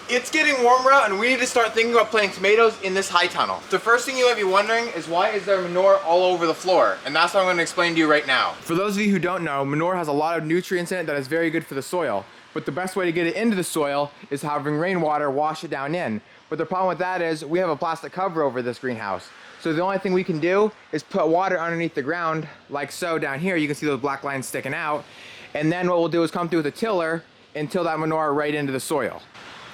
It's getting warmer out and we need to start thinking about planting tomatoes in this high tunnel. The first thing you might be wondering is why is there manure all over the floor? And that's what I'm going to explain to you right now. For those of you who don't know, manure has a lot of nutrients in it that is very good for the soil. But the best way to get it into the soil is having rainwater wash it down in. But the problem with that is we have a plastic cover over this greenhouse. So the only thing we can do is put water underneath the ground, like so down here. You can see those black lines sticking out. And then what we'll do is come through with a tiller and till that manure right into the soil.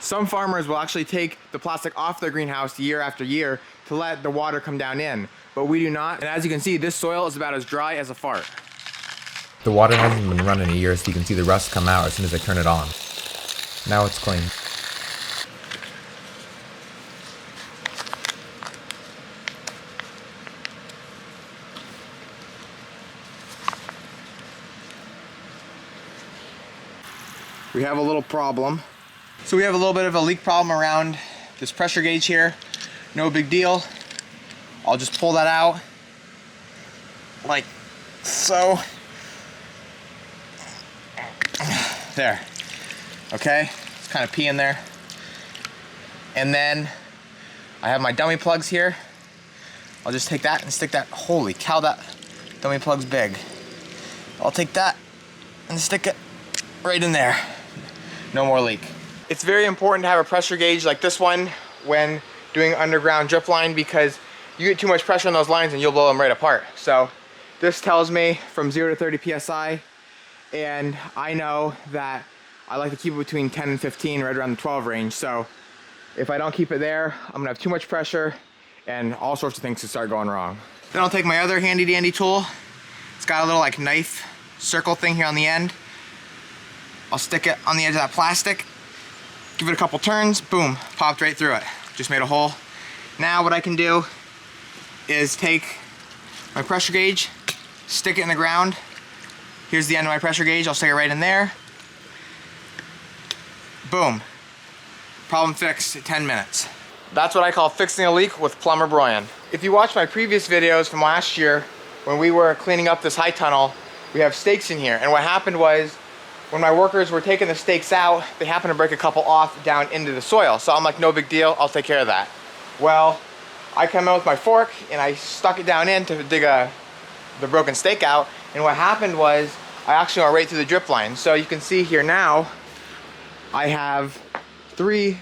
Some farmers will actually take the plastic off their greenhouse year after year to let the water come down in, but we do not. And as you can see, this soil is about as dry as a fart. The water hasn't been run in a year, so you can see the rust come out as soon as I turn it on. Now it's clean. We have a little problem. So we have a little bit of a leak problem around this pressure gauge here. No big deal. I'll just pull that out like so. There. Okay, it's kind of pee in there. And then I have my dummy plugs here. I'll just take that and stick that. Holy cow, that dummy plug's big. I'll take that and stick it right in there. No more leak. It's very important to have a pressure gauge like this one when doing underground drip line, because you get too much pressure on those lines and you'll blow them right apart. So this tells me from 0 to 30 psi, and I know that I like to keep it between 10 and 15, right around the 12 range. So if I don't keep it there, I'm gonna have too much pressure and all sorts of things to start going wrong. Then I'll take my other handy dandy tool. It's got a little like knife circle thing here on the end. I'll stick it on the edge of that plastic, give it a couple turns, boom, popped right through it. Just made a hole. Now what I can do is take my pressure gauge, stick it in the ground. Here's the end of my pressure gauge, I'll stick it right in there. Boom. Problem fixed in 10 minutes. That's what I call fixing a leak with Plumber Brian. If you watch my previous videos from last year, when we were cleaning up this high tunnel, we have stakes in here. And what happened was, when my workers were taking the stakes out, they happened to break a couple off down into the soil. So I'm like, no big deal, I'll take care of that. Well, I come in with my fork and I stuck it down in to dig the broken stake out. And what happened was, I actually went right through the drip line. So you can see here now, I have 3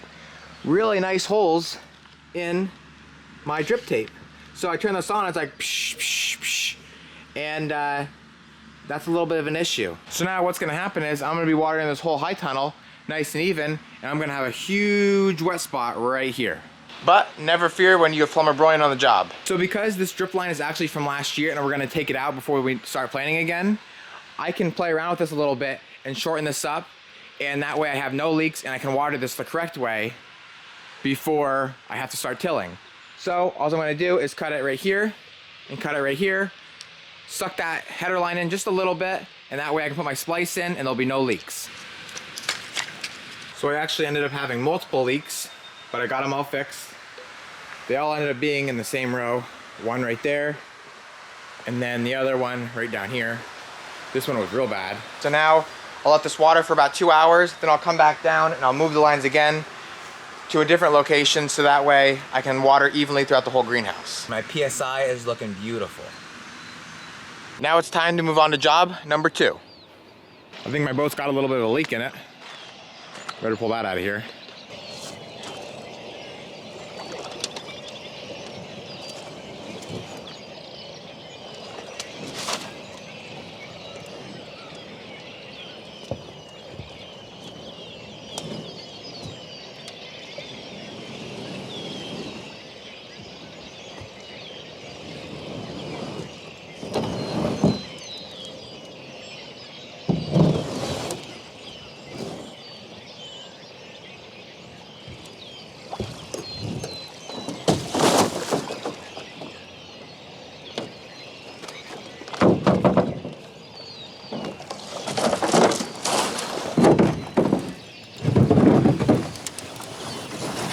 really nice holes in my drip tape. So I turn this on, it's like psh, psh, psh, and that's a little bit of an issue. So now what's gonna happen is I'm gonna be watering this whole high tunnel nice and even, and I'm gonna have a huge wet spot right here. But never fear when you have Plumber Brian on the job. So because this drip line is actually from last year and we're gonna take it out before we start planting again, I can play around with this a little bit and shorten this up, and that way I have no leaks and I can water this the correct way before I have to start tilling. So all I'm gonna do is cut it right here and cut it right here, suck that header line in just a little bit, and that way I can put my splice in and there'll be no leaks. So I actually ended up having multiple leaks, but I got them all fixed. They all ended up being in the same row. One right there, and then the other one right down here. This one was real bad. So now I'll let this water for about 2 hours, then I'll come back down and I'll move the lines again to a different location so that way I can water evenly throughout the whole greenhouse. My PSI is looking beautiful. Now it's time to move on to job number 2. I think my boat's got a little bit of a leak in it. Better pull that out of here.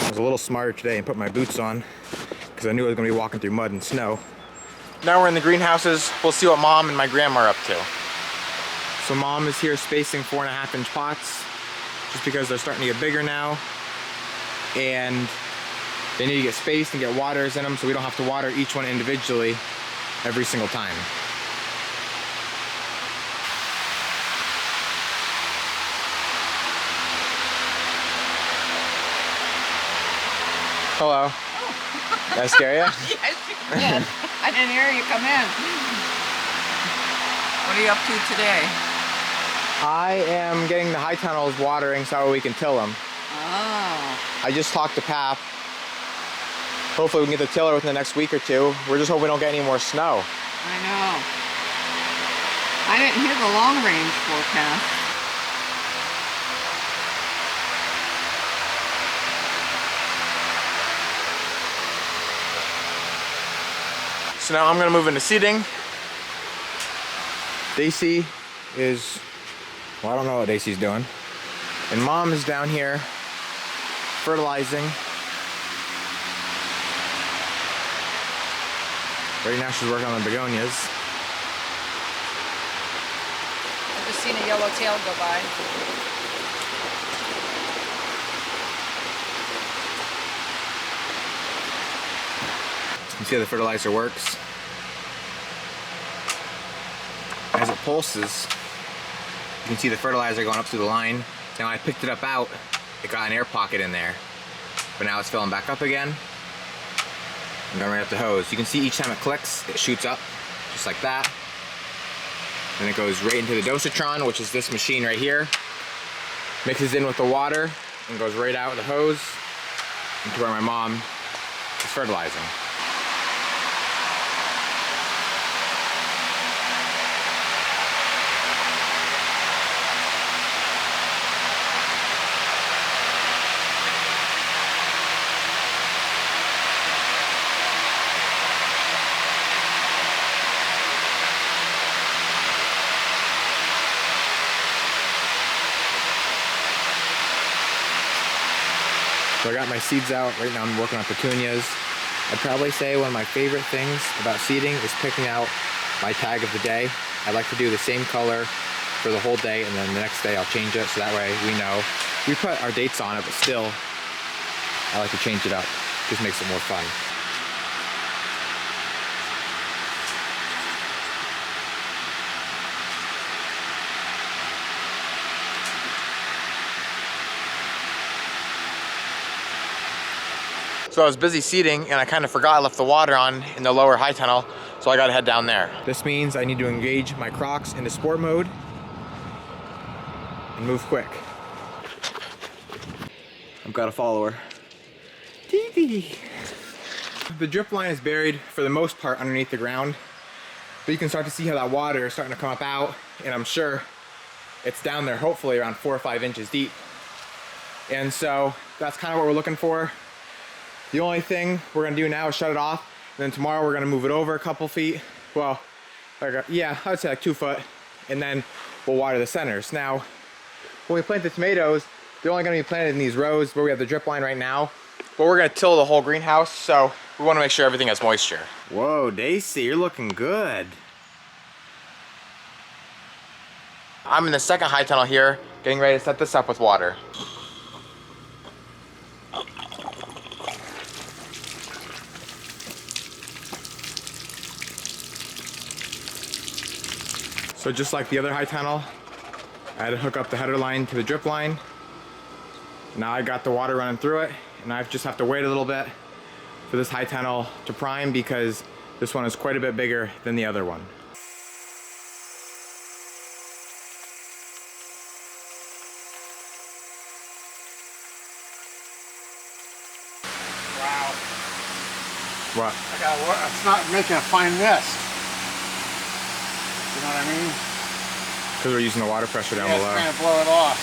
A little smarter today and put my boots on because I knew I was going to be walking through mud and snow. Now we're in the greenhouses. We'll see what Mom and my grandma are up to. So Mom is here spacing 4.5-inch pots just because they're starting to get bigger now. and they need to get spaced and get waters in them so we don't have to water each one individually every single time. Hello. Oh. Did I scare you? Yes, you did. I didn't hear you come in. What are you up to today? I am getting the high tunnels watering so we can till them. Oh. I just talked to Pap. Hopefully we can get the tiller within the next week or two. We're just hoping we don't get any more snow. I know. I didn't hear the long range forecast. So now I'm gonna move into seeding. Daisy is, well, I don't know what Daisy's doing. And Mom is down here fertilizing. Right now she's working on the begonias. I've just seen a yellow tail go by. You see how the fertilizer works? As it pulses, you can see the fertilizer going up through the line. Now I picked it up out, it got an air pocket in there. But now it's filling back up again. I'm going right up the hose. You can see each time it clicks, it shoots up, just like that. Then it goes right into the dosatron, which is this machine right here. Mixes in with the water and goes right out with the hose into where my mom is fertilizing. So I got my seeds out. Right now I'm working on petunias. I'd probably say one of my favorite things about seeding is picking out my tag of the day. I like to do the same color for the whole day, and then the next day I'll change it so that way we know. We put our dates on it, but still, I like to change it up. Just makes it more fun. So I was busy seeding and I kind of forgot I left the water on in the lower high tunnel, so I gotta head down there. This means I need to engage my Crocs into sport mode and move quick. I've got a follower. Dee-dee. The drip line is buried for the most part underneath the ground, but you can start to see how that water is starting to come up out, and I'm sure it's down there hopefully around 4 or 5 inches deep. And so that's kind of what we're looking for. The only thing we're gonna do now is shut it off, and then tomorrow we're gonna move it over a couple feet. Well, yeah, I would say like 2 foot, and then we'll water the centers. Now, when we plant the tomatoes, they're only gonna be planted in these rows where we have the drip line right now, but we're gonna till the whole greenhouse, so we wanna make sure everything has moisture. Whoa, Daisy, you're looking good. I'm in the second high tunnel here, getting ready to set this up with water. So just like the other high tunnel, I had to hook up the header line to the drip line. Now I got the water running through it, and I just have to wait a little bit for this high tunnel to prime because this one is quite a bit bigger than the other one. Wow. What? I gotta work. It's not making a fine mist. You know what I mean? Because we're using the water pressure down Yeah, below. it's trying to blow it off.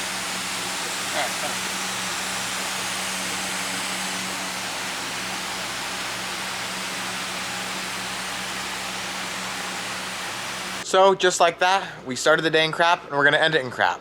So just like that, we started the day in crap and we're gonna end it in crap.